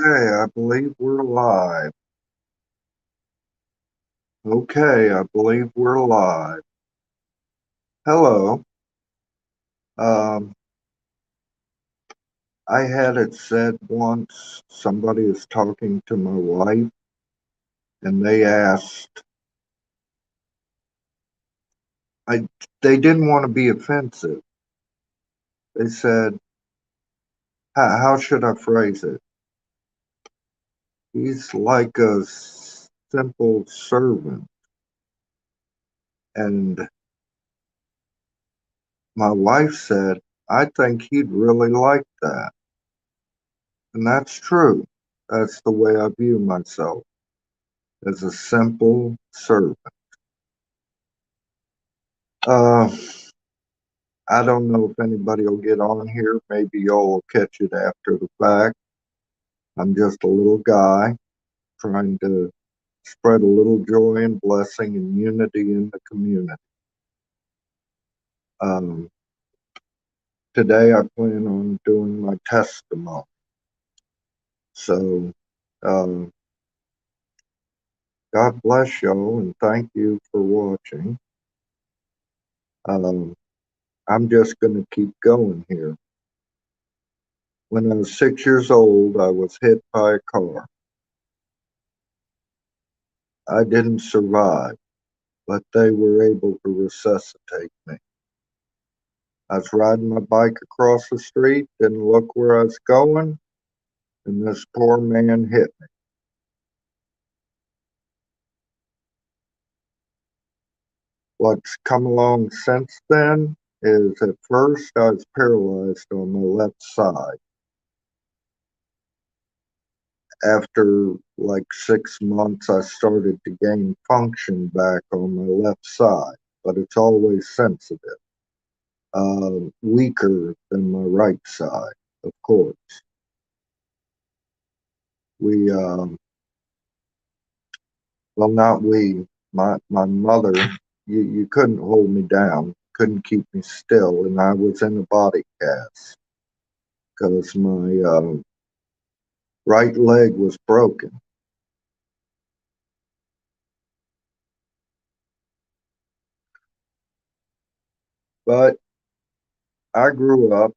Okay, I believe we're live. Okay, I believe we're live. Hello. Um, I had it said once somebody is talking to my wife and they asked, I they didn't want to be offensive. They said, how should I phrase it? He's like a simple servant. And my wife said, I think he'd really like that. And that's true. That's the way I view myself, as a simple servant. Uh, I don't know if anybody will get on here. Maybe y'all will catch it after the fact. I'm just a little guy trying to spread a little joy and blessing and unity in the community. Um, Today I plan on doing my testimony. So, um, God bless y'all and thank you for watching. Um, I'm just going to keep going here. When I was 6 years old, I was hit by a car. I didn't survive, but they were able to resuscitate me. I was riding my bike across the street, didn't look where I was going, and this poor man hit me. What's come along since then is at first I was paralyzed on my left side. After like 6 months, I started to gain function back on my left side, but it's always sensitive. Weaker than my right side, of course. We, well, not we, my mother, you couldn't hold me down, couldn't keep me still, and I was in a body cast because my right leg was broken. But I grew up,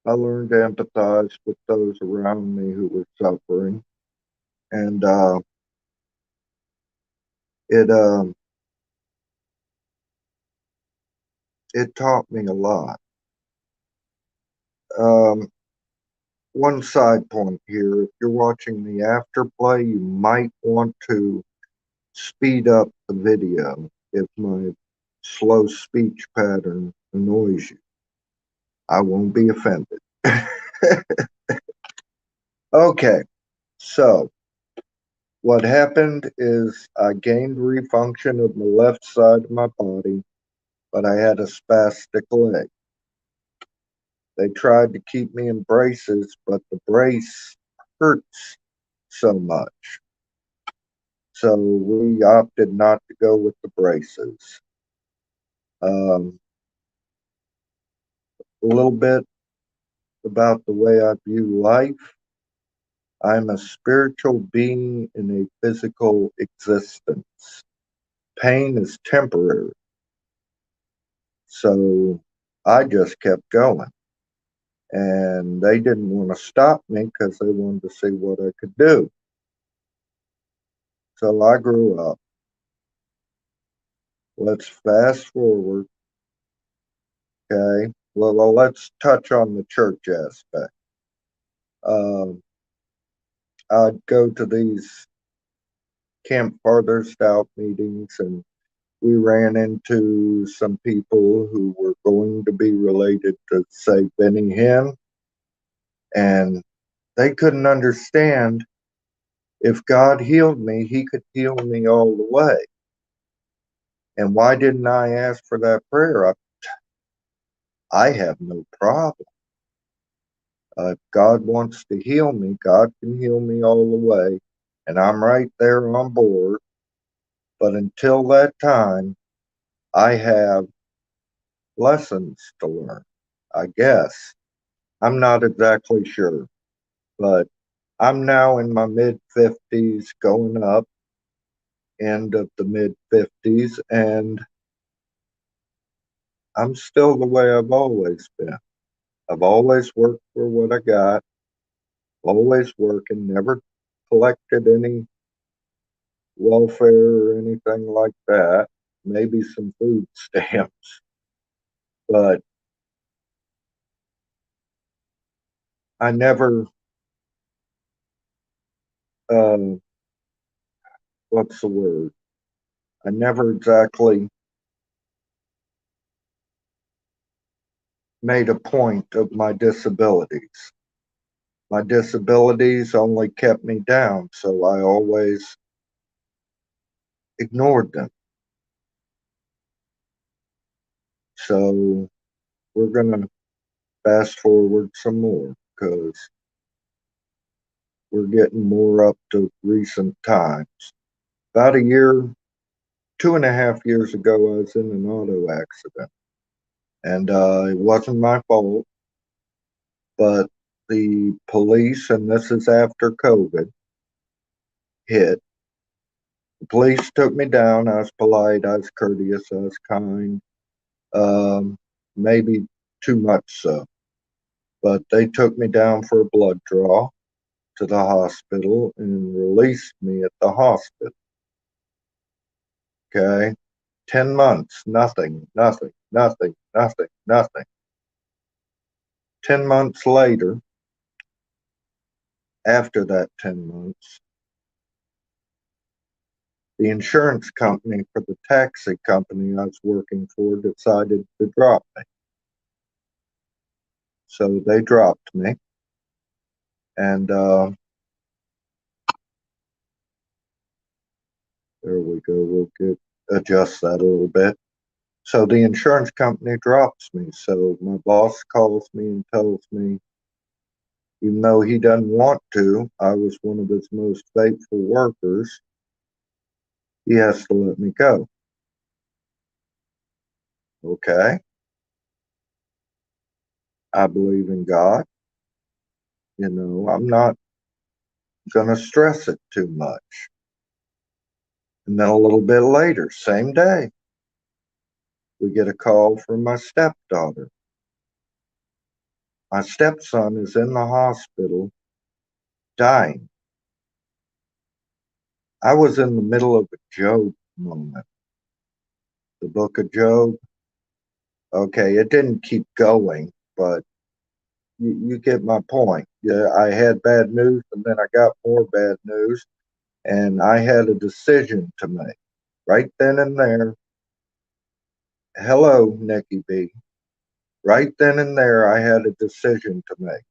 I learned to empathize with those around me who were suffering, and it it taught me a lot. Um, One side point here, if you're watching the afterplay, you might want to speed up the video if my slow speech pattern annoys you. I won't be offended. Okay, so what happened is I gained refunction of my left side of my body, but I had a spastic leg. They tried to keep me in braces, but the brace hurts so much. So we opted not to go with the braces. Um, a little bit about the way I view life. I'm a spiritual being in a physical existence. Pain is temporary. So I just kept going. And they didn't want to stop me because they wanted to see what I could do. So I grew up. Let's fast forward. Okay. Well, let's touch on the church aspect. Um, I'd go to these Camp Farthest Out meetings, and we ran into some people who were going to be related to, say, Benny Hinn, and they couldn't understand if God healed me, he could heal me all the way. And why didn't I ask for that prayer? I have no problem. If God wants to heal me, God can heal me all the way. And I'm right there on board. But until that time, I have lessons to learn, I guess. I'm not exactly sure. But I'm now in my mid 50s, going up, end of the mid 50s, and I'm still the way I've always been. I've always worked for what I got, always working, never collected any welfare or anything like that. Maybe some food stamps, but I never, uh, what's the word? I never exactly made a point of my disabilities. My disabilities only kept me down, so I always ignored them. So we're going to fast forward some more because we're getting more up to recent times. About a year, 2.5 years ago, I was in an auto accident, and it wasn't my fault, but the police, and this is after COVID hit, the police took me down. I was polite, I was courteous, I was kind, um, maybe too much so. But they took me down for a blood draw to the hospital and released me at the hospital. Okay. 10 months, nothing, nothing, nothing, nothing, nothing. 10 months later, after that 10 months, the insurance company for the taxi company I was working for decided to drop me. So they dropped me. And there we go. We'll adjust that a little bit. So the insurance company drops me. So my boss calls me and tells me, even though he doesn't want to, I was one of his most faithful workers, he has to let me go. Okay. I believe in God. I'm not going to stress it too much. And then a little bit later, same day, we get a call from my stepdaughter. My stepson is in the hospital dying. I was in the middle of a Job moment, the book of Job. Okay, it didn't keep going, but you get my point. Yeah, I had bad news and then I got more bad news, and I had a decision to make right then and there. Hello, Nikki B. Right then and there, I had a decision to make.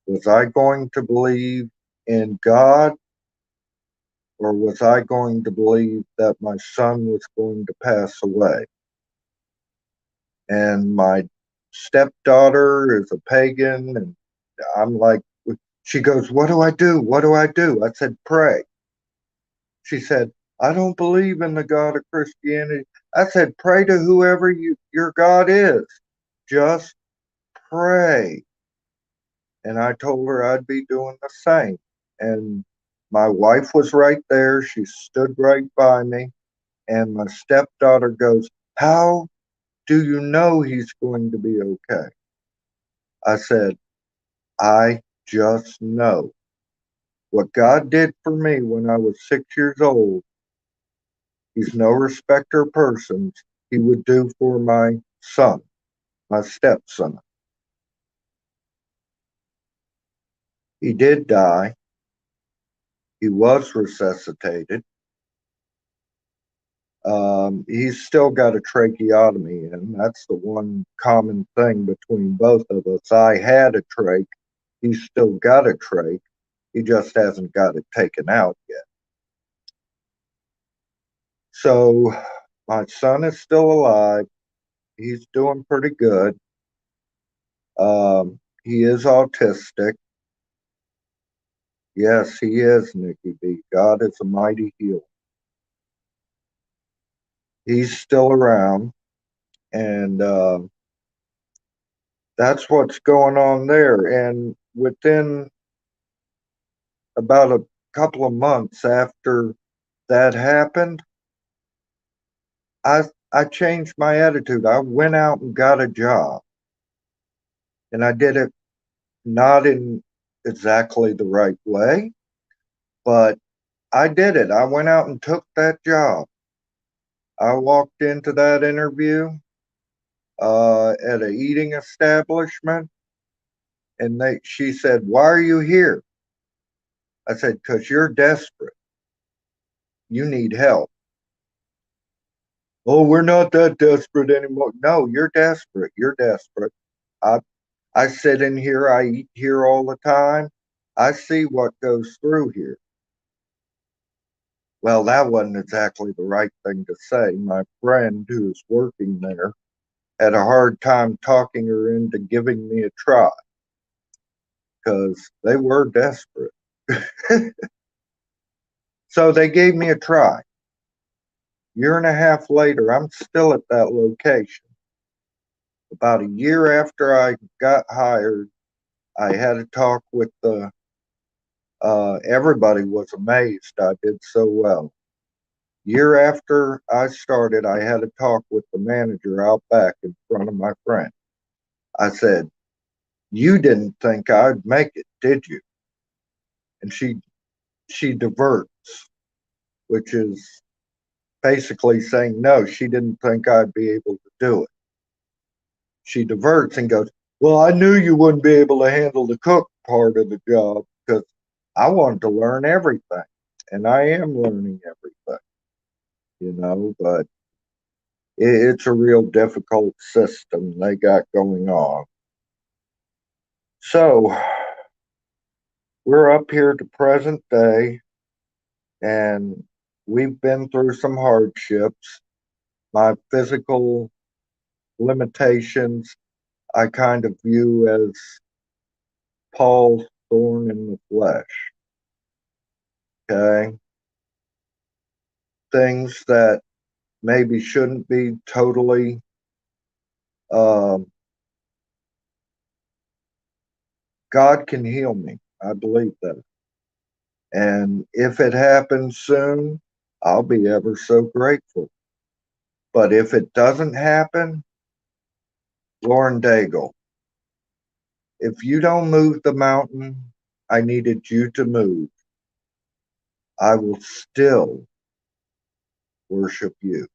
Was I going to believe in God, or was I going to believe that my son was going to pass away? And my stepdaughter is a pagan, and I'm like, she goes, "What do I do? What do I do?" I said, "Pray." She said, "I don't believe in the God of Christianity." I said, "Pray to whoever your God is. Just pray." And I told her I'd be doing the same. And my wife was right there. She stood right by me. And my stepdaughter goes, "How do you know he's going to be okay?" I said, "I just know. What God did for me when I was 6 years old, he's no respecter of persons. He would do for my son, my stepson." He did die. He was resuscitated. He's still got a tracheotomy, and that's the one common thing between both of us. I had a trach. He's still got a trach. He just hasn't got it taken out yet. So my son is still alive. He's doing pretty good. He is autistic. Yes, he is, Nikki B. God is a mighty healer. He's still around, and that's what's going on there. And within about a couple of months after that happened, I changed my attitude. I went out and got a job, and I did it not in exactly the right way, but I did it. I went out and took that job. I walked into that interview at an eating establishment, and she said, "Why are you here?" I said, "Because you're desperate. You need help." "Oh, we're not that desperate anymore." "No, you're desperate. You're desperate. I I sit in here. I eat here all the time. I see what goes through here." Well, that wasn't exactly the right thing to say. My friend who was working there had a hard time talking her into giving me a try because they were desperate. So they gave me a try. Year and a half later, I'm still at that location. About a year after I got hired, I had a talk with everybody was amazed I did so well. Year after I started, I had a talk with the manager out back in front of my friend. I said, "You didn't think I'd make it, did you?" And she diverts, which is basically saying no, she didn't think I'd be able to do it. She diverts and goes, "Well, I knew you wouldn't be able to handle the cook part of the job because I wanted to learn everything. And I am learning everything, but it's a real difficult system they got going on. So we're up here to present day, and we've been through some hardships. My physical limitations, I kind of view as Paul's thorn in the flesh. Okay. Things that maybe shouldn't be totally um, God can heal me. I believe that. And if it happens soon, I'll be ever so grateful. But if it doesn't happen, Lauren Daigle, if you don't move the mountain I needed you to move, I will still worship you.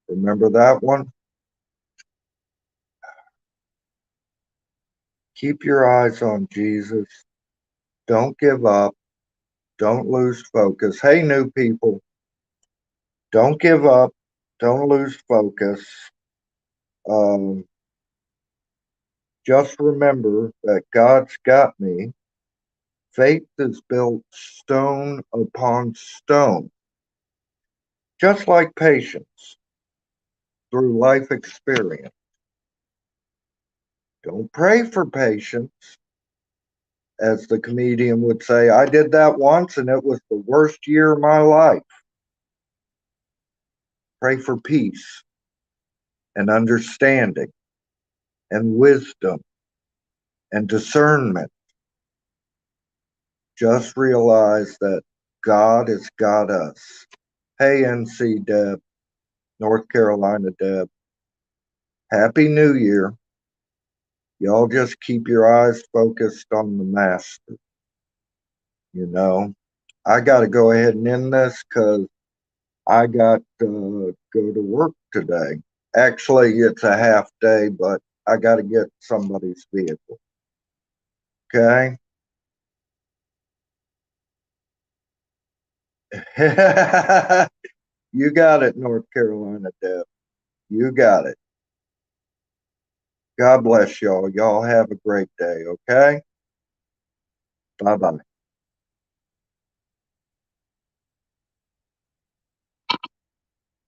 Remember that one? Keep your eyes on Jesus. Don't give up. Don't lose focus. Hey, new people, don't give up. Don't lose focus. Um, just remember that God's got me. Faith is built stone upon stone, just like patience through life experience. Don't pray for patience, as the comedian would say. I did that once and it was the worst year of my life. Pray for peace and understanding and wisdom and discernment. Just realize that God has got us. Hey, NC Deb, North Carolina Deb, Happy New Year. Y'all just keep your eyes focused on the Master. You know, I got to go ahead and end this because I got to go to work today. Actually, it's a half day, but I got to get somebody's vehicle. Okay. You got it, North Carolina Deb. You got it. God bless y'all. Y'all have a great day. Okay. Bye bye.